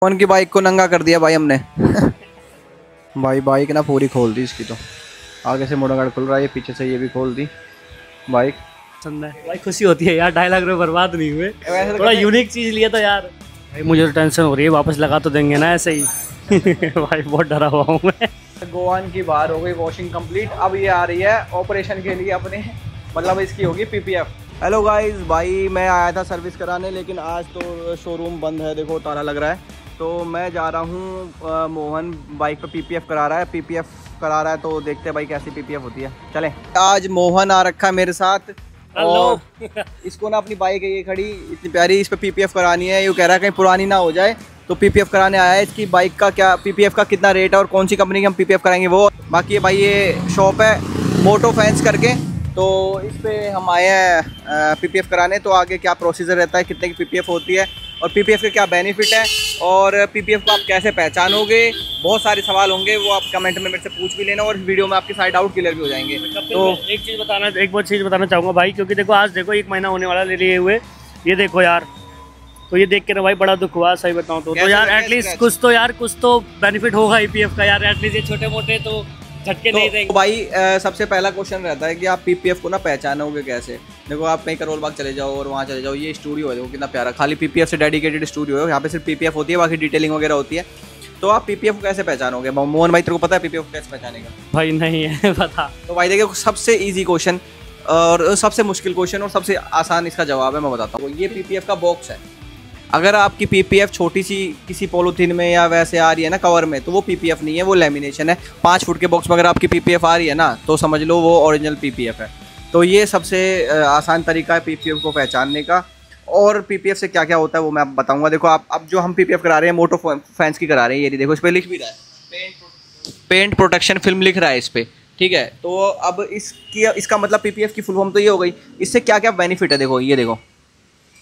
मोहन की बाइक को नंगा कर दिया भाई हमने। भाई बाइक ना पूरी खोल दी इसकी, तो आगे से मोटर गार्ड खुल रहा है, पीछे से ये भी खोल दी बाइक। भाई खुशी होती है यार, 2.5 लाख रुपए बर्बाद नहीं हुए, थोड़ा यूनिक चीज लिया तो यार। भाई मुझे तो टेंशन हो रही है, वापस लगा तो देंगे ना ऐसे ही। भाई बहुत डरा हुआ हूँ मैं। गोवान की बाहर हो गई वॉशिंग कंप्लीट, अब ये आ रही है ऑपरेशन के लिए अपने, मतलब इसकी होगी पीपीएफ। हेलो गाइस, भाई मैं आया था सर्विस कराने, लेकिन आज तो शोरूम बंद है, देखो ताला लग रहा है। तो मैं जा रहा हूँ, मोहन बाइक पे पीपीएफ करा रहा है, पीपीएफ करा रहा है, तो देखते हैं भाई कैसी पीपीएफ होती है। चलें। आज मोहन आ रखा है मेरे साथ, और इसको ना अपनी बाइक है ये खड़ी इतनी प्यारी, इस पे पीपीएफ करानी है। ये कह रहा है कहीं पुरानी ना हो जाए, तो पीपीएफ कराने आया है। इसकी बाइक का क्या पीपीएफ का कितना रेट है और कौन सी कंपनी की हम पीपीएफ कराएंगे वो। बाकी भाई ये शॉप है मोटो फैंस करके, तो इस पे हम आए हैं पीपीएफ कराने। तो आगे क्या प्रोसीजर रहता है, कितने की पीपीएफ होती है और पीपीएफ के क्या बेनिफिट है, और पीपीएफ को आप कैसे पहचानोगे, बहुत सारे सवाल होंगे, वो आप कमेंट में मेरे से पूछ भी लेना, और वीडियो में आपके सारे डाउट क्लियर भी हो जाएंगे। तो एक चीज़ बताना चाहूँगा भाई, क्योंकि देखो आज देखो 1 महीना होने वाला ले लिए हुए, ये देखो यार, तो ये देख के ना भाई बड़ा दुख हुआ सही बताऊँ तो यार एटलीस्ट कुछ तो बेनिफिट होगा ईपीएफ का यार, एटलीस्ट ये छोटे मोटे तो झटके नहीं देंगे। तो भाई सबसे पहला क्वेश्चन रहता है कि आप पीपीएफ को ना पहचानोगे कैसे। देखो आप कहीं करोल बाग चले जाओ और वहाँ चले जाओ, ये स्टूडियो है, देखो कितना प्यारा, खाली पीपीएफ से डेडिकेटेड स्टूडियो है, यहाँ पे सिर्फ पीपीएफ होती है, बाकी डिटेलिंग वगैरह होती है। तो आप पीपीएफ को कैसे पहचानोगे मोहन भाई, तेरे को पता है पीपीएफ को कैसे पहचानेगा? भाई नहीं है पता। तो भाई देखिए सबसे ईजी क्वेश्चन और सबसे मुश्किल क्वेश्चन और सबसे आसान इसका जवाब है, मैं बताता हूँ। ये पीपीएफ का बॉक्स है। अगर आपकी पीपीएफ छोटी सी किसी पॉलीथीन में या वैसे आ रही है ना कवर में, तो वो पीपीएफ नहीं है, वो लेमिनेशन है। 5 फुट के बॉक्स में अगर आपकी पीपीएफ आ रही है ना, तो समझ लो वो ओरिजिनल पीपीएफ है। तो ये सबसे आसान तरीका है पीपीएफ को पहचानने का। और पीपीएफ से क्या क्या होता है वो मैं आप बताऊंगा। देखो आप अब जो हम पीपीएफ करा रहे हैं मोटो फैंस की करा रहे हैं, ये देखो इस पर लिख भी रहा है पेंट प्रोटेक्शन फिल्म लिख रहा है इस पर, ठीक है। तो अब इसका मतलब पीपीएफ की फुल फॉर्म तो ये हो गई। इससे क्या क्या बेनिफिट है, देखो ये देखो,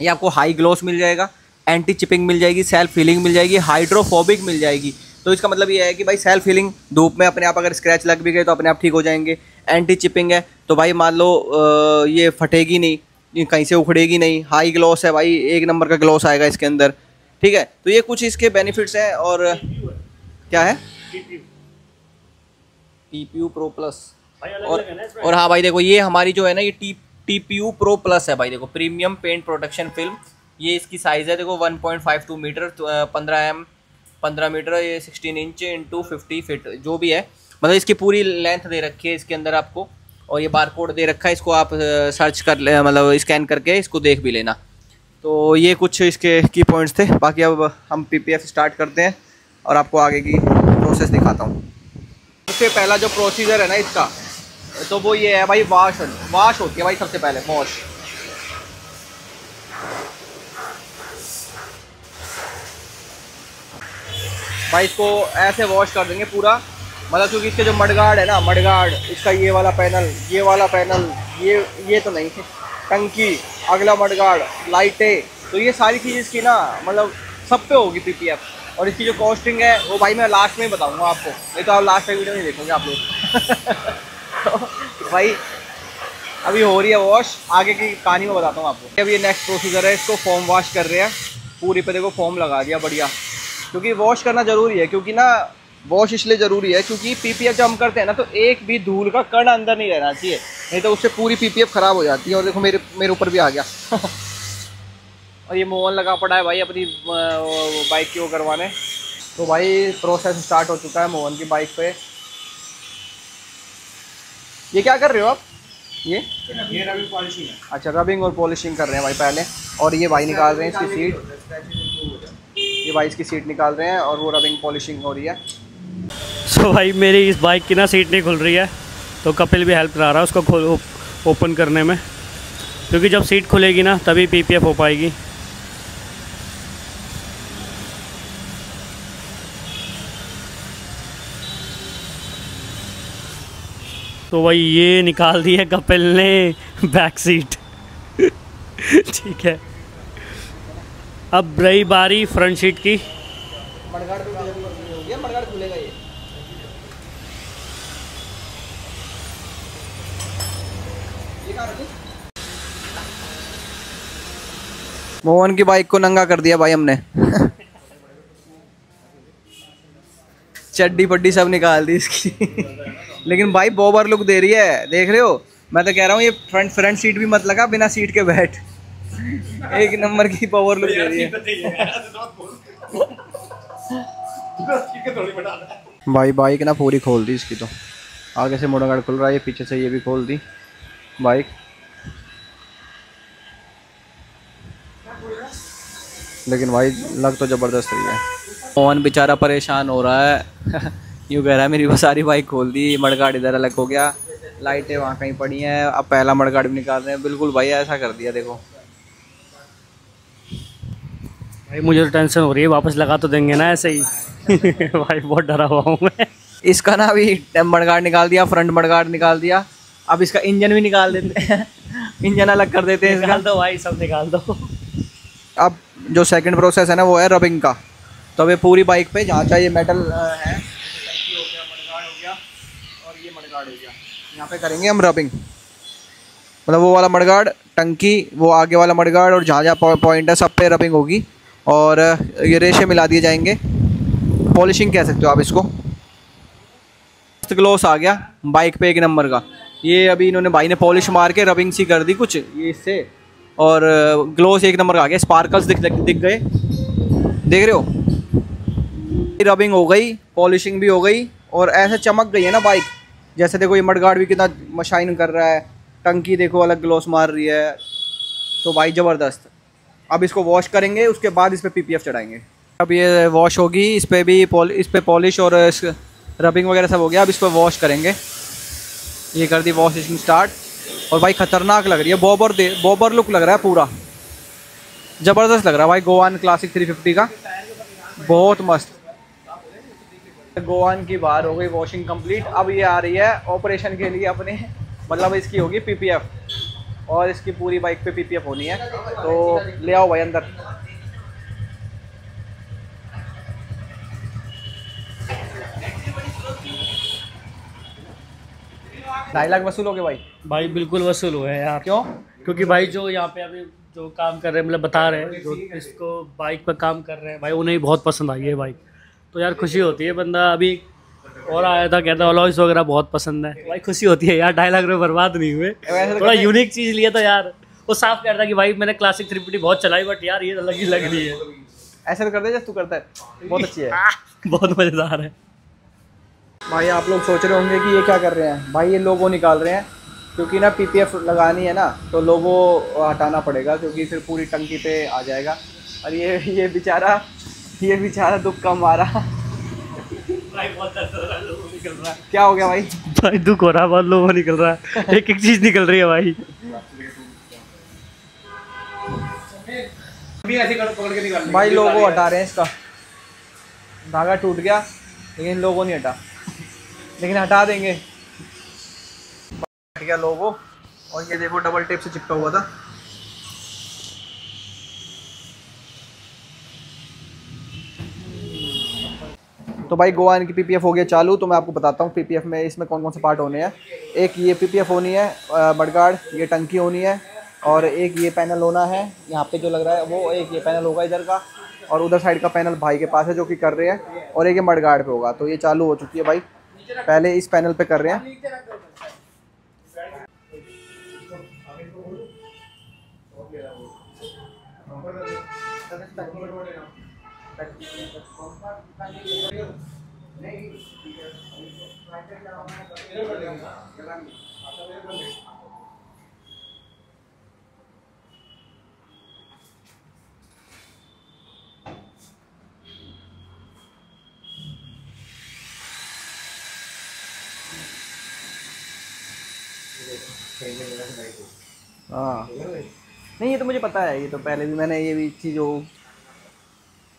ये आपको हाई ग्लॉस मिल जाएगा, एंटी चिपिंग मिल जाएगी, सेल्फ हीलिंग मिल जाएगी, हाइड्रोफोबिक मिल जाएगी। तो इसका मतलब ये है कि भाई सेल्फ हीलिंग, धूप में अपने आप अगर स्क्रैच लग भी गए तो अपने आप ठीक हो जाएंगे। एंटी चिपिंग है, तो भाई मान लो ये फटेगी नहीं, कहीं से उखड़ेगी नहीं। हाई ग्लॉस है भाई, 1 नंबर का ग्लॉस आएगा इसके अंदर, ठीक है। तो ये कुछ इसके बेनिफिट्स हैं। और क्या है टीपीयू प्रो प्लस, और हाँ भाई देखो ये हमारी जो है ना, ये टीपीयू प्रो प्लस है भाई। देखो प्रीमियम पेंट प्रोटेक्शन फिल्म, ये इसकी साइज़ है देखो 1.52 मीटर, 15 मीटर, ये 16 इंच इंटू 50 फीट जो भी है, मतलब इसकी पूरी लेंथ दे रखी है इसके अंदर आपको। और ये बारकोड दे रखा है, इसको आप सर्च कर ले, मतलब स्कैन करके इसको देख भी लेना। तो ये कुछ इसके की पॉइंट्स थे। बाकी अब हम पीपीएफ स्टार्ट करते हैं और आपको आगे की प्रोसेस दिखाता हूँ। सबसे पहला जो प्रोसीजर है ना इसका, तो वो ये है भाई, वाश होती है भाई सबसे पहले, वॉश। भाई इसको ऐसे वॉश कर देंगे पूरा, मतलब क्योंकि इसके जो मडगार्ड है ना, मडगार्ड, इसका ये वाला पैनल, ये तो नहीं, टंकी, अगला मडगार्ड, लाइटें, तो ये सारी चीज़ इसकी ना मतलब सब पे होगी पीपीएफ। और इसकी जो कॉस्टिंग है वो भाई मैं लास्ट में बताऊंगा आपको, नहीं तो आप लास्ट में वीडियो नहीं देखोगे आप लोग। तो भाई अभी हो रही है वॉश, आगे की कहानी में बताता हूँ आपको। अभी ये नेक्स्ट प्रोसीजर है, इसको फोम वॉश कर रहे हैं, पूरी पे देखो फोम लगा दिया बढ़िया, क्योंकि वॉश करना ज़रूरी है। क्योंकि ना वॉश इसलिए ज़रूरी है क्योंकि पीपीएफ जब हम करते हैं ना, तो एक भी धूल का कण अंदर नहीं रहना चाहिए, नहीं तो उससे पूरी पीपीएफ ख़राब हो जाती है। और देखो मेरे ऊपर भी आ गया। और ये मोहन लगा पड़ा है भाई अपनी बाइक की वो करवाने। तो भाई प्रोसेस स्टार्ट हो चुका है मोहन की बाइक पे। ये क्या कर रहे हो आप? ये रबिंग पॉलिशिंग है। अच्छा, रबिंग और पॉलिशिंग कर रहे हैं भाई पहले। और ये भाई निकाल रहे हैं इसकी सीट, ये भाई इसकी सीट निकाल रहे हैं और वो रबिंग पॉलिशिंग हो रही है। सो भाई मेरी इस बाइक की ना सीट नहीं खुल रही है, तो कपिल भी हेल्प करा रहा है उसको ओपन करने में, क्योंकि जब सीट खुलेगी ना तभी पीपीएफ हो पाएगी। तो भाई ये निकाल दी है कपिल ने बैक सीट। ठीक है, अब रही बारी फ्रंट सीट की। मडगार्ड खुलेगा ये। मोहन की बाइक को नंगा कर दिया भाई हमने। चड्डी पड्डी सब निकाल दी इसकी। लेकिन भाई बॉबर लुक दे रही है, देख रहे हो। मैं तो कह रहा हूँ ये फ्रंट सीट भी मत लगा, बिना सीट के बैठ। एक नंबर की पावर लुक दे रही है। भाई बाइक ना पूरी खोल दी इसकी, तो आगे से मोटर गार्ड खुल रहा है, पीछे से ये भी खोल दी बाइक। लेकिन भाई लग तो ज़बरदस्त रही है। मोहन बेचारा परेशान हो रहा है। यूँ कह रहा है मेरी सारी बाइक खोल दी, मडगार्ड इधर अलग हो गया, लाइटें वहाँ कहीं पड़ी हैं, अब पहला मडगार्ड भी निकाल रहे हैं। बिल्कुल भाई ऐसा कर दिया देखो। भाई मुझे तो टेंशन हो रही है, वापस लगा तो देंगे ना ऐसे ही। भाई बहुत डरा हुआ हूँ मैं। इसका ना अभी मडगार्ड निकाल दिया, फ्रंट मडगार्ड निकाल दिया, अब इसका इंजन भी निकाल देते हैं। इंजन अलग कर देते हैं। निकाल दो भाई, सब निकाल दो। अब जो सेकंड प्रोसेस है ना वो है रबिंग का। तो अब ये पूरी बाइक पे जहाँ चाहिए मेटल है, टंकी हो गया, मडगार्ड हो गया और ये मडगार्ड हो गया, यहाँ पे करेंगे हम रबिंग। मतलब वो वाला मडगार्ड, टंकी, वो आगे वाला मडगार्ड और जहाँ जहाँ पॉइंट है सब पे रबिंग होगी। और ये रेशे मिला दिए जाएंगे, पॉलिशिंग कह सकते हो आप इसको। ग्लोस आ गया बाइक पे एक नंबर का। ये अभी इन्होंने भाई ने पॉलिश मार के रबिंग सी कर दी कुछ ये इससे, और ग्लोस एक नंबर का आ गया। स्पार्कल्स दिख गए, देख रहे हो। रबिंग हो गई, पॉलिशिंग भी हो गई और ऐसे चमक गई है ना बाइक। जैसे देखो ये मडगार्ड भी कितना शाइन कर रहा है, टंकी देखो अलग ग्लोस मार रही है। तो भाई ज़बरदस्त। अब इसको वॉश करेंगे, उसके बाद इस पर PPF चढ़ाएंगे। अब ये वॉश होगी, इस पर भी इस पर पॉलिश और रबिंग वगैरह सब हो गया। अब इसको वॉश करेंगे। ये कर दी वॉशिंग स्टार्ट। और भाई ख़तरनाक लग रही है, बॉबर लुक लग रहा है पूरा, ज़बरदस्त लग रहा है भाई। गोवान क्लासिक 350 का बहुत मस्त। गोवान की बाहर हो गई वॉशिंग कंप्लीट। अब ये आ रही है ऑपरेशन के लिए अपने, मतलब इसकी होगी PPF और इसकी पूरी बाइक पे PPF होनी है। तो ले आओ भाई अंदर। $2.5 लाख वसूल हो गए भाई। भाई बिल्कुल वसूल हुआ है यार। क्यों? क्योंकि भाई जो यहाँ पे अभी जो काम कर रहे हैं, मतलब बता रहे हैं जो इसको बाइक पर काम कर रहे हैं भाई, उन्हें बहुत पसंद आई है बाइक। तो यार खुशी होती है। बंदा अभी और आया था, कहता अलॉयस वगैरह बहुत पसंद है भाई। खुशी होती है यार, $2.5 लाख बर्बाद नहीं हुए। थोड़ा यूनिक चीज़ लिया तो यार वो साफ कह रहा था कि भाई मैंने क्लासिक 350 बहुत चलाई, बट यार ये अलग ही लग रही है। ऐसे कर दे जैसे तू करता है, बहुत अच्छी है। बहुत मज़ेदार है भाई। आप लोग सोच रहे होंगे कि ये क्या कर रहे हैं भाई, ये लोगो निकाल रहे हैं। क्योंकि ना PPF लगानी है ना, तो लोगो हटाना पड़ेगा, क्योंकि फिर पूरी टंकी पे आ जाएगा। और ये बेचारा दुख का मारा। भाई बहुत लोगो निकल रहा है। क्या हो गया भाई? भाई दुख हो रहा है, बहुत लोगो निकल रहा है। एक चीज़ निकल रही है भाई। भाई लोगो हटा रहे हैं, इसका धागा टूट गया लेकिन लोगो नहीं हटा, लेकिन हटा देंगे। हट गया लोगो। और ये देखो डबल टेप से चिपका हुआ था। तो भाई गोवान की PPF हो गया चालू। तो मैं आपको बताता हूँ PPF में इसमें कौन कौन से पार्ट होने हैं। एक ये PPF होनी है मडगार्ड, ये टंकी होनी है, और एक ये पैनल होना है यहाँ पे जो लग रहा है वो। एक ये पैनल होगा इधर का, और उधर साइड का पैनल भाई के पास है जो कि कर रहे हैं। और एक ये मडगार्ड पे होगा। तो ये चालू हो चुकी है भाई। पहले इस पैनल पे कर रहे हैं। हाँ नहीं, ये तो मुझे पता है, ये तो पहले भी मैंने ये भी चीज़ हो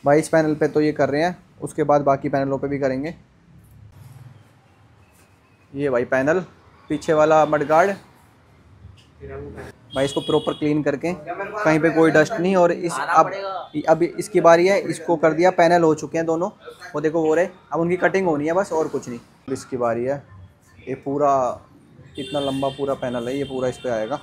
भाई। इस पैनल पे तो ये कर रहे हैं, उसके बाद बाकी पैनलों पे भी करेंगे। ये भाई पैनल, पीछे वाला मडगार्ड भाई, इसको प्रॉपर क्लीन करके कहीं पे कोई डस्ट नहीं। और इस अब इसकी बारी है, इसको कर दिया। पैनल हो चुके हैं दोनों, वो देखो वो रहे। अब उनकी कटिंग होनी है बस, और कुछ नहीं। इसकी बारी है। ये पूरा इतना लंबा पूरा पैनल है, ये पूरा इस पे आएगा।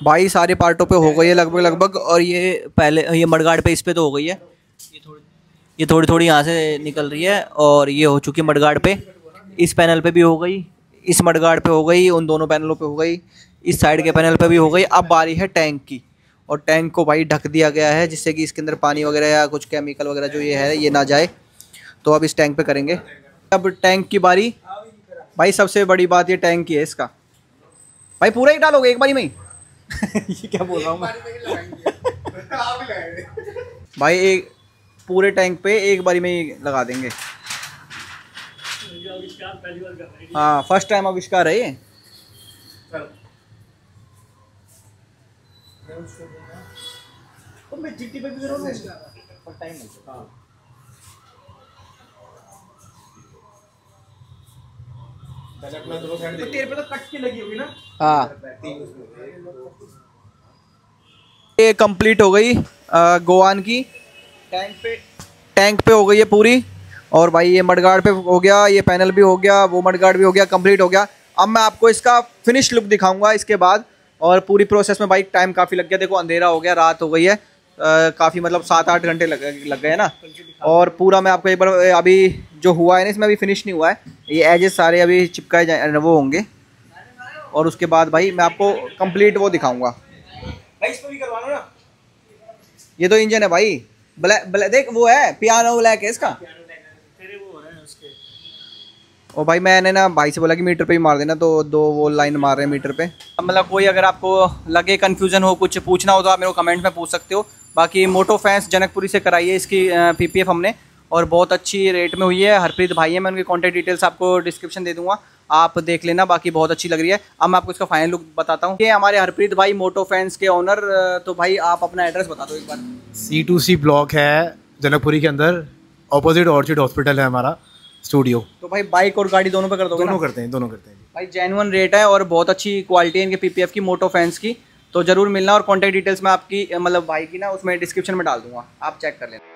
भाई सारे पार्टों पे हो गई है लगभग लगभग। और ये पहले ये मडगार्ड पे इस पे तो हो गई है, ये थोड़ी थोड़ी यहाँ से निकल रही है। और ये हो चुकी है मडगार्ड पे, इस पैनल पे भी हो गई, इस मडगार्ड पे हो गई, उन दोनों पैनलों पे हो गई, इस साइड के पैनल पे भी हो गई। अब बारी है टैंक की, और टैंक को भाई ढक दिया गया है जिससे कि इसके अंदर पानी वगैरह या कुछ केमिकल वगैरह जो ये है ये ना जाए। तो अब इस टैंक पे करेंगे। अब टैंक की बारी। भाई सबसे बड़ी बात ये टैंक की है इसका। भाई पूरा ही डालोगे एक बारी में ही? ये क्या बोल रहा हूँ मैं। भाई एक पूरे टैंक पे एक बारी में ही लगा देंगे। हाँ फर्स्ट टाइम आविष्कार है ये। तेरे पे तो कट की लगी होगी ना? हाँ ये कंप्लीट हो गई गोवान की। टैंक पे हो गई है पूरी। और भाई ये मडगार्ड पे हो गया, ये पैनल भी हो गया, वो मडगार्ड भी हो गया, कंप्लीट हो गया। अब मैं आपको इसका फिनिश लुक दिखाऊंगा इसके बाद। और पूरी प्रोसेस में भाई टाइम काफ़ी लग गया। देखो अंधेरा हो गया, रात हो गई है, काफ़ी मतलब 7-8 घंटे लग गए ना। और पूरा मैं आपको एक बार अभी जो हुआ है ना इसमें अभी फिनिश नहीं हुआ है, ये एजेस सारे अभी चिपकाए वो होंगे। और उसके बाद भाई मैं आपको कंप्लीट वो दिखाऊंगा। भाई इसको भी करवाना ना। ये तो इंजन है भाई, ब्लैक देख वो है पियानो ब्लैक है इसका। और भाई मैंने ना भाई से बोला कि मीटर पे ही मार देना, तो 2 वो लाइन मार रहे हैं मीटर पे। मतलब कोई अगर आपको लगे कन्फ्यूजन हो, कुछ पूछना हो तो आप मेरे को कमेंट में पूछ सकते हो। बाकी मोटो फैंस जनकपुरी से कराई है इसकी पीपीएफ हमने, और बहुत अच्छी रेट में हुई है। हरप्रीत भाई है, मैं उनकी कॉन्टैक्ट डिटेल्स आपको डिस्क्रिप्शन दे दूंगा, आप देख लेना। बाकी बहुत अच्छी लग रही है। अब मैं आपको इसका फाइनल लुक बताता हूँ। ये हमारे हरप्रीत भाई मोटो फैंस के ओनर। तो भाई आप अपना एड्रेस बता दो एक बार। C2C ब्लॉक है जनकपुरी के अंदर, ऑपोजिट ऑर्चिड हॉस्पिटल है हमारा स्टूडियो। तो भाई बाइक और गाड़ी दोनों पे कर दोगे? दोनों करते हैं, दोनों करते हैं भाई। जेन्युइन रेट है और बहुत अच्छी क्वालिटी है इनके पीपीएफ की, मोटो फैंस की। तो जरूर मिलना। और कॉन्टैक्ट डिटेल्स मैं आपकी मतलब भाई की ना उसमें डिस्क्रिप्शन में डाल दूंगा, आप चेक कर लेना।